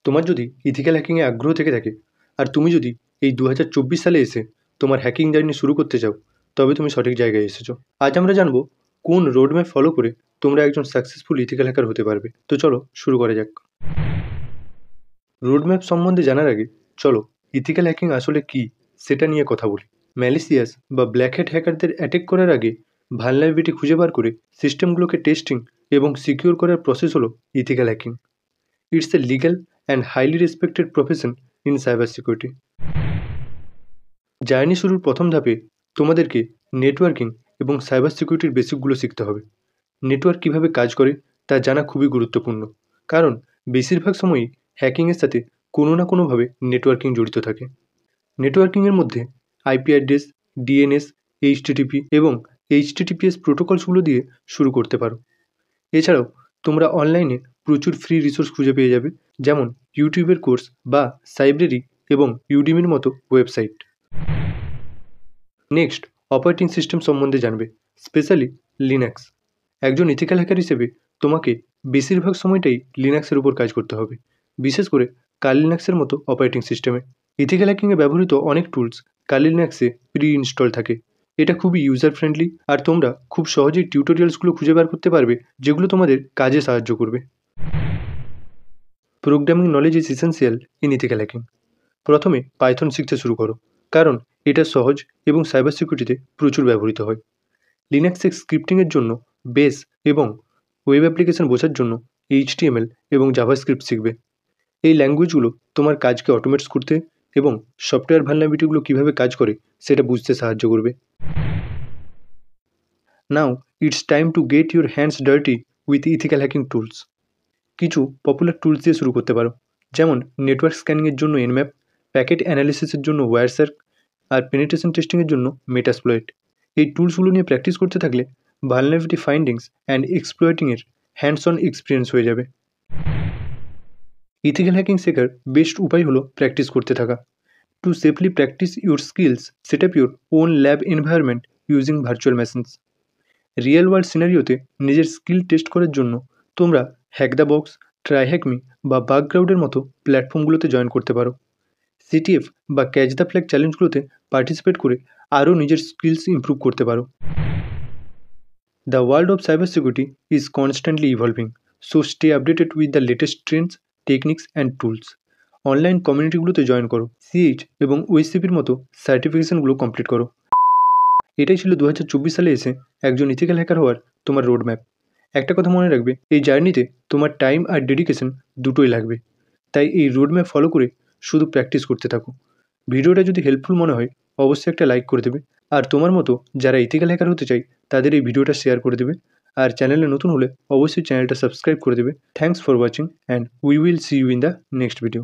তোমার যদি ইথিক্যাল হ্যাকিংয়ে আগ্রহ থেকে থাকে আর তুমি যদি এই 2024 সালে এসে তোমার হ্যাকিং জার্নি শুরু করতে চাও, তবে তুমি সঠিক জায়গায় এসেছো। আজ আমরা জানবো কোন রোডম্যাপ ফলো করে তোমরা একজন সাকসেসফুল ইথিক্যাল হ্যাকার হতে পারবে। তো চলো শুরু করা যাক। রোডম্যাপ সম্বন্ধে জানার আগে চলো ইথিক্যাল হ্যাকিং আসলে কী সেটা নিয়ে কথা বলি। ম্যালিসিয়াস বা ব্ল্যাক হ্যাট হ্যাকারদের অ্যাটাক করার আগে ভালনারেবিলিটি খুঁজে বার করে সিস্টেমগুলোকে টেস্টিং এবং সিকিউর করার প্রসেস হলো ethical hacking. It's a legal and highly respected profession in cyber security. Journey শুরুর প্রথম ধাপে তোমাদেরকে নেটওয়ার্কিং এবং সাইবার সিকিউরিটির বেসিকগুলো শিখতে হবে। নেটওয়ার্ক কীভাবে কাজ করে তা জানা খুবই গুরুত্বপূর্ণ, কারণ বেশিরভাগ সময়ই হ্যাকিংয়ের সাথে কোনো না কোনোভাবে নেটওয়ার্কিং জড়িত থাকে। নেটওয়ার্কিংয়ের মধ্যে আইপি অ্যাড্রেস, ডিএনএস, এইচটিটিপি এবং এইচটিটিপিএস প্রোটোকলসগুলো দিয়ে শুরু করতে পারো। এছাড়াও তোমরা অনলাইনে প্রচুর ফ্রি রিসোর্স খুঁজে পেয়ে যাবে, যেমন ইউটিউবের কোর্স বা সাইব্রেরি এবং ইউডিমির মতো ওয়েবসাইট। নেক্সট, অপারেটিং সিস্টেম সম্বন্ধে জানবে, স্পেশালি লিনাক্স। একজন ইথিক্যাল হ্যাকার হিসেবে তোমাকে বেশিরভাগ সময়টাই লিনাক্সের উপর কাজ করতে হবে, বিশেষ করে কালি লিনাক্সের মতো অপারেটিং সিস্টেমে। ইথিক্যাল হ্যাকিংয়ে ব্যবহৃত অনেক টুলস কালি লিনাক্সে প্রি ইনস্টল থাকে। এটা খুবই ইউজার ফ্রেন্ডলি, আর তোমরা খুব সহজেই টিউটোরিয়ালসগুলো খুঁজে বার করতে পারবে যেগুলো তোমাদের কাজে সাহায্য করবে। Programming knowledge is essential in ethical hacking. প্রথমে পাইথন শিখতে শুরু করো, কারণ এটা সহজ এবং সাইবার সিকিউরিটিতে প্রচুর ব্যবহৃত হয়। লিনাক্সে স্ক্রিপ্টিংয়ের জন্য বেস এবং ওয়েব অ্যাপ্লিকেশন বোঝার জন্য HTML এবং জাভাস্ক্রিপ্ট শিখবে। এই ল্যাঙ্গুয়েজগুলো তোমার কাজকে অটোমেটস করতে এবং সফটওয়্যার ভালনারেবিলিটিগুলো কীভাবে কাজ করে সেটা বুঝতে সাহায্য করবে। Now it's time to get your hands dirty with ethical hacking tools. কিছু পপুলার টুলস দিয়ে শুরু করতে পারো, যেমন নেটওয়ার্ক স্ক্যানিংয়ের জন্য এনম্যাপ, প্যাকেট অ্যানালিসিসের জন্য ওয়্যারসার্ক, আর পেনিট্রেশন টেস্টিংয়ের জন্য মেটাসপ্লয়েট। এই টুলসগুলো নিয়ে প্র্যাকটিস করতে থাকলে ভালনারেবিলিটি ফাইন্ডিংস অ্যান্ড এক্সপ্লয়েটিংয়ের হ্যান্ডস অন এক্সপিরিয়েন্স হয়ে যাবে। ইথিক্যাল হ্যাকিং শেখার বেস্ট উপায় হলো প্র্যাকটিস করতে থাকা। To safely practice your skills, set up your own lab environment using virtual machines. Real world সিনারিওতে নিজের স্কিল টেস্ট করার জন্য তোমরা হ্যাক দ্য বক্স, ট্রাইহ্যাকমি বা বাগগ্রাউন্ডের মতো প্ল্যাটফর্মগুলোতে জয়েন করতে পারো। CTF বা ক্যাচ দ্য ফ্ল্যাগ চ্যালেঞ্জগুলোতে পার্টিসিপেট করে আরও নিজের স্কিলস ইমপ্রুভ করতে পারো। The world of cyber security is constantly evolving, so stay updated with the latest trends, techniques and tools. Online কমিউনিটিগুলোতে জয়েন করো, CH এবং OSCPর মতো সার্টিফিকেশনগুলো কমপ্লিট করো। এটাই ছিল 2024 সালে এসে একজন ইথিক্যাল হ্যাকার হওয়ার তোমার রোডম্যাপ। একটা কথা মনে রাখবে, এই জার্নিতে তোমার টাইম আর ডেডিকেশন দুটোই লাগবে। তাই এই রোডম্যাপ ফলো করে শুধু প্র্যাকটিস করতে থাকো। ভিডিওটা যদি হেল্পফুল মনে হয় অবশ্যই একটা লাইক করে দেবে, আর তোমার মতো যারা ইথিক্যাল হ্যাকার হতে চাই তাদের এই ভিডিওটা শেয়ার করে দেবে, আর চ্যানেলে নতুন হলে অবশ্যই চ্যানেলটা সাবস্ক্রাইব করে দেবে। Thanks for watching and we will see you in the next video.